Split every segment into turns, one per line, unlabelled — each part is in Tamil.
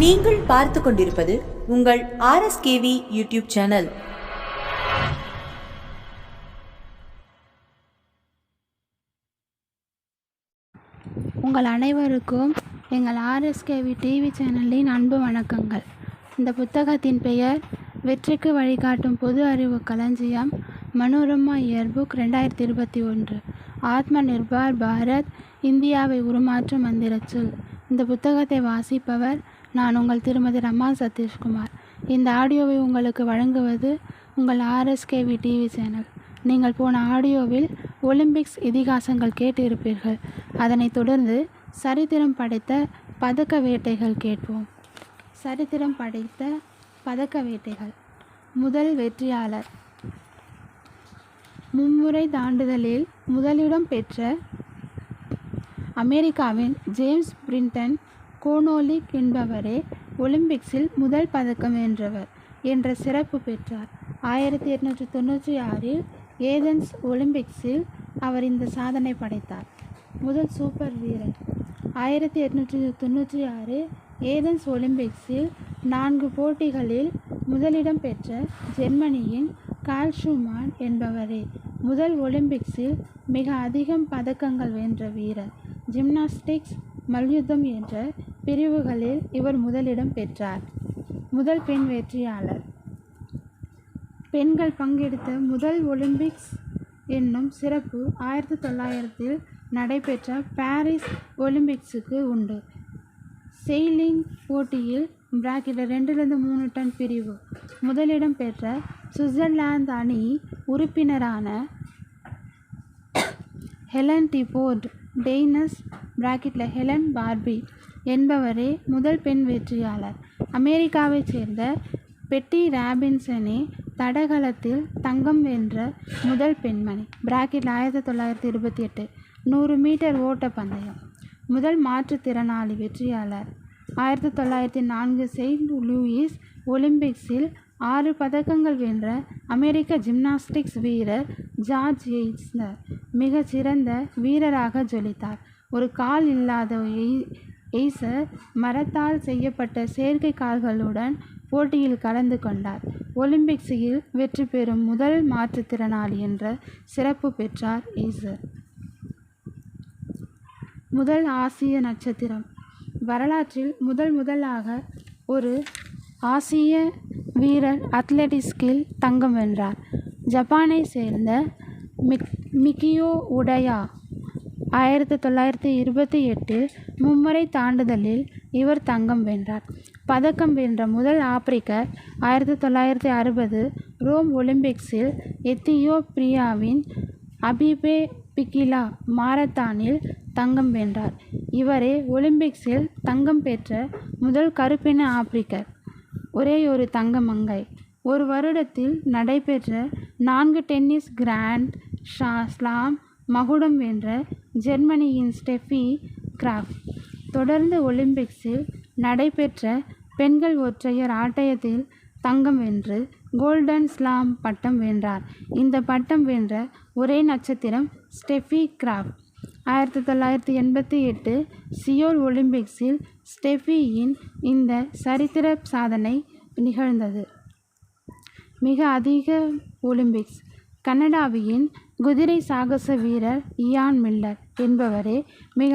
நீங்கள் பார்த்து கொண்டிருப்பது உங்கள் RSKV யூடியூப் சேனல்.
உங்கள் அனைவருக்கும் எங்கள் RSKV டிவி சேனலின் அன்பு வணக்கங்கள். இந்த புத்தகத்தின் பெயர் வெற்றிக்கு வழிகாட்டும் பொது அறிவு களஞ்சியம், மனோரமா இயர்புக் 2021. ஆத்ம நிர்பார் பாரத், இந்தியாவை உருமாற்றும் மந்திரச்சொல். இந்த புத்தகத்தை வாசிப்பவர் நான் உங்கள் திருமதி ரமா சதீஷ்குமார். இந்த ஆடியோவை உங்களுக்கு வழங்குவது உங்கள் RSKV டிவி சேனல். நீங்கள் போன ஆடியோவில் ஒலிம்பிக்ஸ் இதிகாசங்கள் கேட்டு இருப்பீர்கள். அதனைத் தொடர்ந்து சரித்திரம் படைத்த பதக்க வேட்டைகள் கேட்போம். சரித்திரம் படைத்த பதக்க வேட்டைகள். முதல் வெற்றியாளர். மும்முறை தாண்டுதலில் முதலிடம் பெற்ற அமெரிக்காவின் ஜேம்ஸ் பிரிண்டன் கோனோலிக் என்பவரே ஒலிம்பிக்ஸில் முதல் பதக்கம் வென்றவர் என்ற சிறப்பு பெற்றார். 1896 ஏதென்ஸ் ஒலிம்பிக்ஸில் அவர் இந்த சாதனை படைத்தார். முதல் சூப்பர் வீரர். 1896 ஏதென்ஸ் ஒலிம்பிக்ஸில் 4 போட்டிகளில் முதலிடம் பெற்ற ஜெர்மனியின் கார்ல் ஷூமான் என்பவரே முதல் ஒலிம்பிக்ஸில் மிக அதிகம் பதக்கங்கள் வென்ற வீரர். ஜிம்னாஸ்டிக்ஸ், மல்யுத்தம் என்ற பிரிவுகளில் இவர் முதலிடம் பெற்றார். முதல் பெண் வெற்றியாளர். பெண்கள் பங்கெடுத்த முதல் ஒலிம்பிக்ஸ் என்னும் சிறப்பு 1900 நடைபெற்ற பாரிஸ் ஒலிம்பிக்ஸுக்கு உண்டு. செயிலிங் போட்டியில் (2-3 டன் பிரிவு) முதலிடம் பெற்ற சுவிட்சர்லாந்து அணி உறுப்பினரான ஹெலன் டிபோர்ட் டெய்னஸ் (ஹெலன் பார்பி) என்பவரே முதல் பெண் வெற்றியாளர். அமெரிக்காவைச் சேர்ந்த பெட்டி ராபின்சனே தடகளத்தில் தங்கம் வென்ற முதல் பெண்மணி. (1928) 100 மீட்டர் ஓட்டப்பந்தயம். முதல் மாற்றுத்திறனாளி வெற்றியாளர். 1904 செயின்ட் லூயிஸ் ஒலிம்பிக்ஸில் 6 பதக்கங்கள் வென்ற அமெரிக்க ஜிம்னாஸ்டிக்ஸ் வீரர் ஜார்ஜ் எய்ஸ்னர் மிகச் சிறந்த வீரராக ஜொலித்தார். ஒரு கால் இல்லாத எய்சர் மரத்தால் செய்யப்பட்ட செயற்கை கால்களுடன் போட்டியில் கலந்து கொண்டார். ஒலிம்பிக்ஸில் வெற்றி பெறும் முதல் மாற்றுத்திறனாளி என்ற சிறப்பு பெற்றார் எய்சர். முதல் ஆசிய நட்சத்திரம். வரலாற்றில் முதலாக ஒரு ஆசிய வீரர் அத்லெட்டிக்ஸில் தங்கம் வென்றார். ஜப்பானை சேர்ந்த மிகியோ உடயா. 1928 மும்முறை தாண்டுதலில் இவர் தங்கம் வென்றார். பதக்கம் வென்ற முதல் ஆப்பிரிக்கர். 1960 ரோம் ஒலிம்பிக்ஸில் எத்தியோப்பியாவின் அபிபே பிகிலா மாரத்தானில் தங்கம் வென்றார். இவரே ஒலிம்பிக்ஸில் தங்கம் பெற்ற முதல் கருப்பின ஆப்பிரிக்கர். ஒரேயொரு தங்க மங்கை. ஒரு வருடத்தில் நடைபெற்ற 4 டென்னிஸ் கிராண்ட் ஸ்லாம் மகுடம் வென்ற ஜெர்மனியின் ஸ்டெஃபி கிராஃப். தொடர்ந்து ஒலிம்பிக்ஸில் நடைபெற்ற பெண்கள் ஒற்றையர் ஆட்டத்தில் தங்கம் வென்று கோல்டன் ஸ்லாம் பட்டம் வென்றார். இந்த பட்டம் வென்ற ஒரே நட்சத்திரம் ஸ்டெஃபி கிராஃப். 1988 சியோல் ஒலிம்பிக்ஸில் ஸ்டெஃபியின் இந்த சரித்திர சாதனை நிகழ்ந்தது. மிக அதிக ஒலிம்பிக்ஸ். கனடாவின் குதிரை சாகச வீரர் இயான் மில்லர் என்பவரே மிக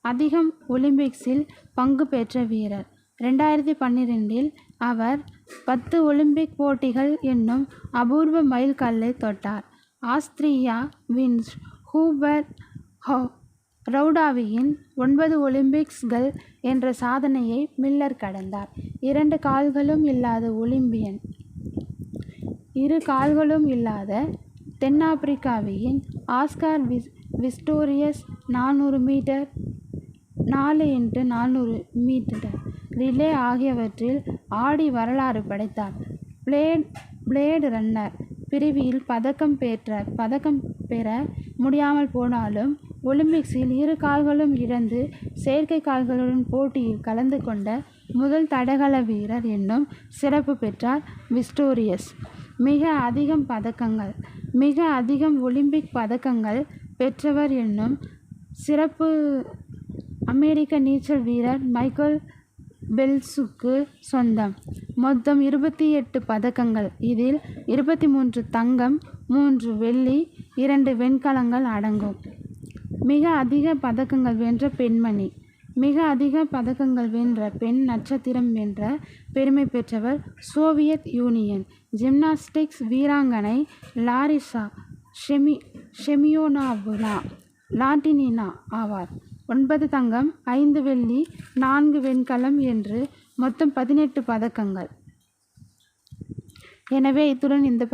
அதிகம் ஒலிம்பிக்ஸில் பங்கு பெற்ற வீரர். 2012 அவர் 10 ஒலிம்பிக் போட்டிகள் என்னும் அபூர்வ மைல்கல்லை தொட்டார். ஆஸ்திரியாவின் ஹூபர்ட் ரவுடாவின் 9 ஒலிம்பிக்ஸ்கள் என்ற சாதனையை மில்லர் கடந்தார். 2 கால்களும் இல்லாத ஒலிம்பியன். 2 கால்களும் இல்லாத தென்னாப்பிரிக்காவின் Oscar Pistorius 400 metre, 4x400 metre relay ஆகியவற்றில் ஆடி வரலாறு படைத்தார். பிளேடு ரன்னர் பிரிவில் பதக்கம் பெற முடியாமல் போனாலும் ஒலிம்பிக்ஸில் 2 கால்களும் இழந்து செயற்கை கால்களுடன் போட்டியில் கலந்து கொண்ட முதல் தடகள வீரர் என்னும் சிறப்பு பெற்றார் பிஸ்டோரியஸ். மிக அதிகம் ஒலிம்பிக் பதக்கங்கள் பெற்றவர் என்னும் சிறப்பு அமெரிக்க நீச்சல் வீரர் மைக்கேல் பெல்ஸுக்கு சொந்தம். மொத்தம் 28 பதக்கங்கள். இதில் 23 தங்கம், 3 வெள்ளி, 2 வெண்கலங்கள் அடங்கும். மிக அதிக பதக்கங்கள் வென்ற பெண்மணி. மிக அதிக பதக்கங்கள் வென்ற பெண் நட்சத்திரம் வென்ற பெருமை பெற்றவர் சோவியத் யூனியன் ஜிம்னாஸ்டிக்ஸ் வீராங்கனை லாரிசா ஷெமியோனோவ்னா லாட்டினினா ஆவார். 9 தங்கம், 5 வெள்ளி, 4 வெண்கலம் என்று மொத்தம் 18 பதக்கங்கள். எனவே இத்துடன் இந்த